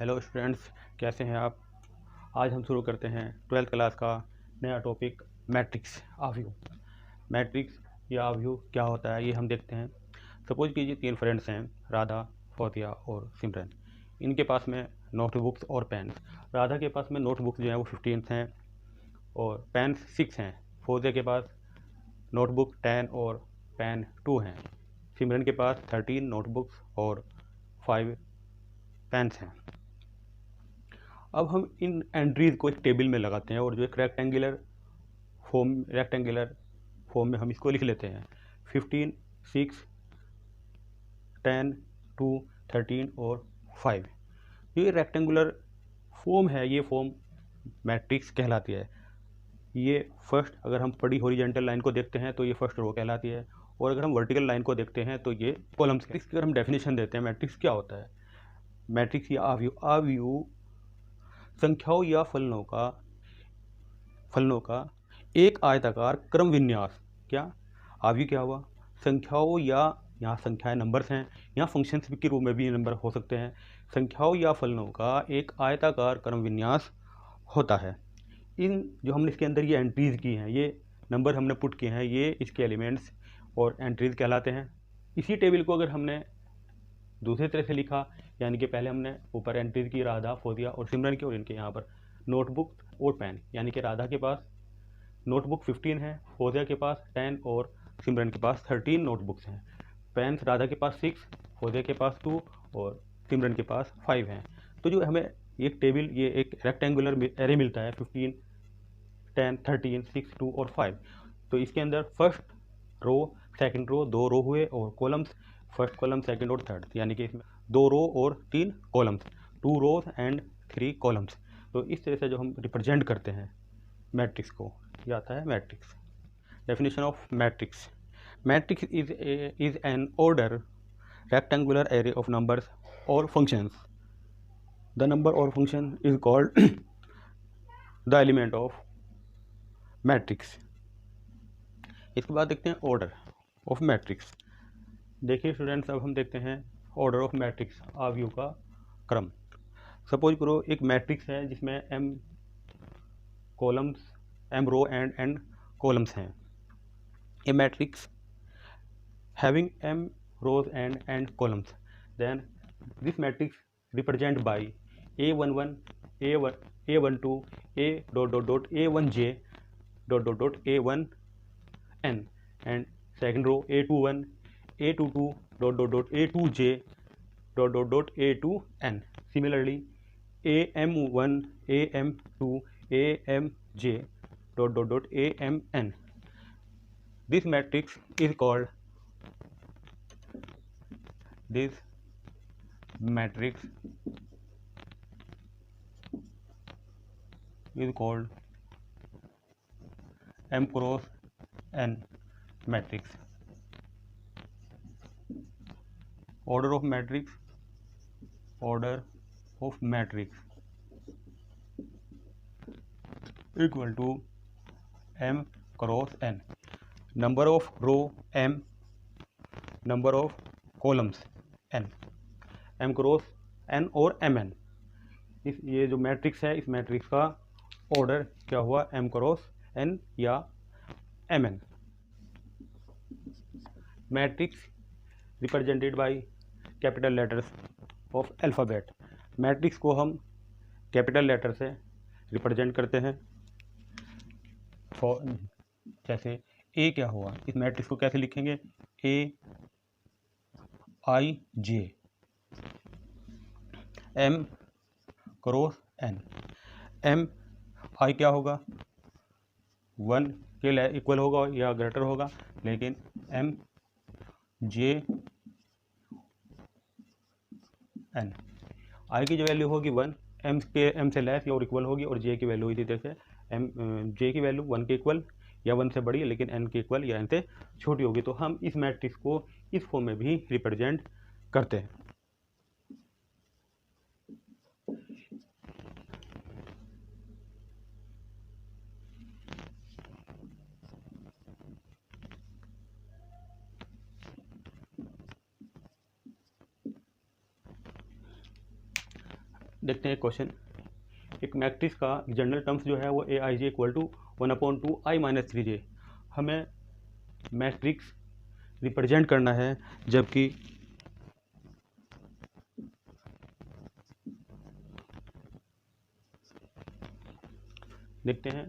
Hello students, कैसे हैं आप। आज हम शुरू करते हैं 12th क्लास का नया टॉपिक मैट्रिक्स आव्यूह। मैट्रिक्स या आव्यूह क्या होता है ये हम देखते हैं। सपोज कीजिए 3 फ्रेंड्स हैं, राधा, फौजिया और सिमरन। इनके पास में नोटबुक्स और पेन। राधा के पास में नोटबुक्स जो हैं वो 15 हैं और पेन 6 हैं। फौजिया के पास नोटबुक 10 और पेन 2 हैं। सिमरन के पास 13 नोटबुक्स और 5 पेन्स हैं। अब हम इन एंट्रीज को एक टेबल में लगाते हैं और जो एक रेक्टेंगुलर फॉर्म में हम इसको लिख लेते हैं 15, 6, 10, 2, 13 और 5। ये रेक्टेंगुलर फॉर्म है, ये फॉर्म मैट्रिक्स कहलाती है। ये फर्स्ट, अगर हम बड़ी हॉरिजॉन्टल लाइन को देखते हैं तो ये फर्स्ट रो कहलाती है, और अगर हम वर्टिकल लाइन को देखते हैं तो ये कॉलम्स। मैट्रिक्स की अगर हम डेफिनेशन देते हैं, मैट्रिक्स क्या होता है। मैट्रिक्स या आव्यूह संख्याओं या फलनों का एक आयताकार क्रम विन्यास। क्या आव्यूह क्या हुआ? संख्याओं या यहाँ संख्याएं नंबर्स हैं, यहाँ फंक्शंस के रूप में भी नंबर हो सकते हैं। संख्याओं या फलनों का एक आयताकार क्रम विन्यास होता है। इन जो हमने इसके अंदर ये एंट्रीज की हैं, ये नंबर हमने पुट किए हैं, ये इसके एलिमेंट्स और एंट्रीज कहलाते हैं। इसी टेबल को अगर हमने दूसरी तरह से लिखा, यानी कि पहले हमने ऊपर एंट्रीज की राधा, फौजिया और सिमरन की, और इनके यहाँ पर नोटबुक और पेन, यानी कि राधा के पास नोटबुक 15 है, फौजिया के पास 10 और सिमरन के पास 13 नोटबुक्स हैं। पेन राधा के पास 6, फौजिया के पास 2 और सिमरन के पास 5 हैं। तो जो हमें एक टेबल, ये एक रेक्टेंगुलर एरे मिलता है 15, 10, 13, 6, 2 और 5। तो इसके अंदर फर्स्ट रो, सेकंड रो, 2 रो हुए, और कॉलम्स फर्स्ट कॉलम, सेकंड और थर्ड, यानी कि इसमें 2 रो और 3 कॉलम्स, 2 रोज एंड 3 कॉलम्स। तो इस तरह से जो हम रिप्रेजेंट करते हैं मैट्रिक्स को, ये आता है matrix. Definition of matrix. Matrix is an order rectangular array of numbers or functions. The number or function is called the element of matrix. इसके बाद देखते हैं ऑर्डर ऑफ मैट्रिक्स। देखिए स्टूडेंट्स, अब हम देखते हैं ऑर्डर ऑफ मैट्रिक्स, आव्यूह का क्रम। सपोज करो एक मैट्रिक्स है जिसमें m columns, m row and n columns हैं। A matrix having m rows and n columns, then this matrix represent by a11, a1, a12, a dot dot dot a1j dot dot dot a1n, and second row a21, a22 dot dot dot a2j dot dot dot a2n. Similarly, am1, am2, amj dot dot dot amn. This matrix is called m cross n matrix. Order of matrix equal to m cross n. Number of row m, number of columns n, m cross n और mn। इस ये जो matrix है, इस matrix का order क्या हुआ? m cross n या mn। Matrix represented by capital letters of alphabet. Matrix को हम कैपिटल लेटर से रिप्रेजेंट करते हैं। जैसे ए क्या हुआ, इस मैट्रिक्स को कैसे लिखेंगे? ए i J M cross N. M आई क्या होगा? 1 के इक्वल होगा या ग्रेटर होगा, लेकिन एम जे एन, आई की जो वैल्यू होगी 1, एम से लेस या और इक्वल होगी, और जे की वैल्यू इसी तरह से जे की वैल्यू 1 के इक्वल या 1 से बड़ी, लेकिन एन के इक्वल या एन से छोटी होगी। तो हम इस मैट्रिक्स को इस फॉर्म में भी रिप्रेजेंट करते हैं। देखते हैं क्वेश्चन। एक मैट्रिक्स का जनरल टर्म्स जो है वो a i j equal to 1/2 i minus 3j। हमें मैट्रिक्स रिप्रेजेंट करना है, जबकि देखते हैं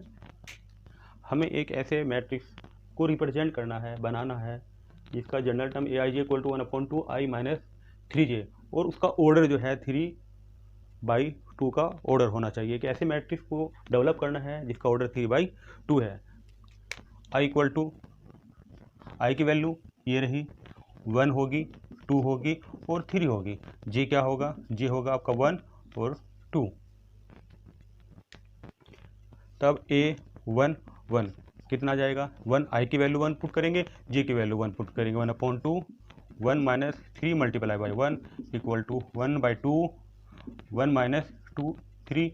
हमें एक ऐसे मैट्रिक्स को रिप्रेजेंट करना है, बनाना है, जिसका general term a i j equal to 1/2 i minus 3j और उसका ऑर्डर जो है 3/2 का ऑर्डर होना चाहिए। कि ऐसे मैट्रिक्स को डेवलप करना है जिसका ऑर्डर 3/2 है। आई इक्वल टू, आई की वैल्यू ये रही, 1 होगी, 2 होगी और 3 होगी। जे क्या होगा, जे होगा आपका 1 और 2। तब ए 1 1 कितना आ जाएगा, 1 आई की वैल्यू 1 पुट करेंगे, जे की वैल्यू 1 पुट करेंगे, 1/2 1 minus 3 multiply by 1 equal to 1/2 1 minus 2 3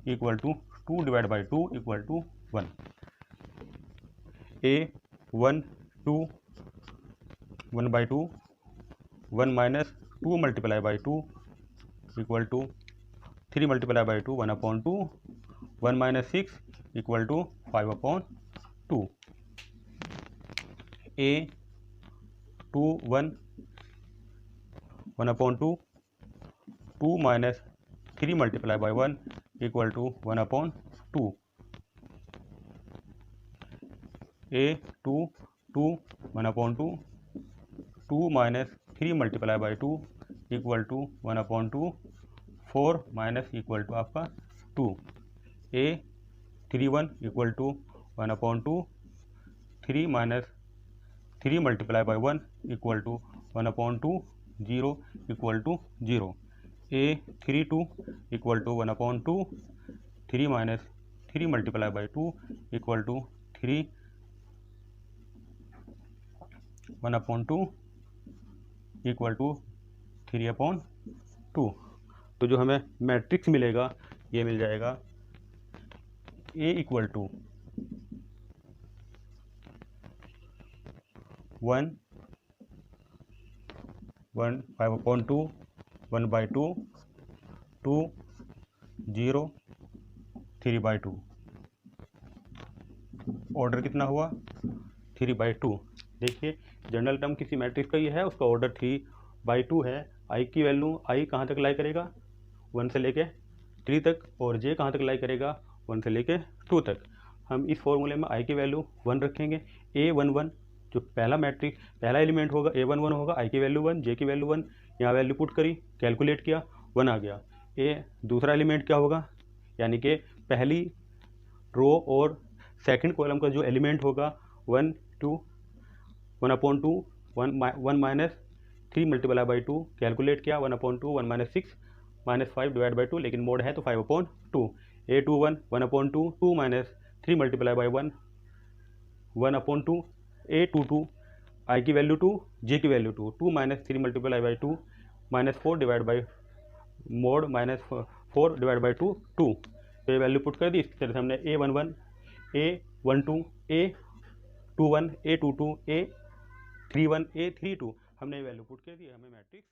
equal to 2 divide by 2 equal to 1। A 1 2 1/2 1 minus 2 multiply by 2 equal to 3 multiply by 2 1/2 1 minus 6 equal to 5/2। A 2 1 1/2 2 minus 3 multiply by 1 equal to 1/2। A 2 2 1/2 2 minus 3 multiply by 2 equal to 1/2 4 minus equal to आपका 2। A 3 1 equal to 1/2 3 minus 3 multiply by 1 equal to 1/2 0 equal to 0। A 3 2 equal to 1/2 3 minus 3 multiply by 2 equal to 3 1/2 equal to 3/2। तो जो हमें matrix मिलेगा ये मिल जाएगा ए equal to 1 1 5/2 1/2 2 0 3/2। Order कितना हुआ, 3/2। देखिए जनरल टर्म किसी मैट्रिक्स का ये है, उसका ऑर्डर 3/2 है। आई की वैल्यू, आई कहाँ तक लाई करेगा, 1 से लेके 3 तक, और जे कहाँ तक लाई करेगा, 1 से लेके 2 तक। हम इस फॉर्मूले में आई की वैल्यू 1 रखेंगे। ए 1 1 जो पहला मैट्रिक्स पहला एलिमेंट होगा ए 1 1 होगा, आई की वैल्यू 1 जे की वैल्यू 1, यहाँ वैल्यू पुट करी, कैलकुलेट किया, 1 आ गया। ए दूसरा एलिमेंट क्या होगा, यानी कि पहली रो और सेकंड कॉलम का जो एलिमेंट होगा 1 2 1/2 1 माइनस 3 मल्टीप्लाई बाई 2 कैलकुलेट किया, 1/2 1 माइनस 6 माइनस 5 डिवाइड बाई 2, लेकिन मोड है तो 5/2। A 2 1 1/2 2 minus 3 multiply by 1 1/2 a 2 2 आई की वैल्यू 2 जे की value 2 2 minus 3 multiply by 2 minus 4 divide by mode minus 4 divide by 2 2। तो ये वैल्यू पुट कर दी। इस तरह से हमने ए 1 1 ए 1 2 ए 2 1 ए 2 2 ए 3 1 ए 3 2 हमने ये वैल्यू पुट कर दी, हमें मैट्रिक्स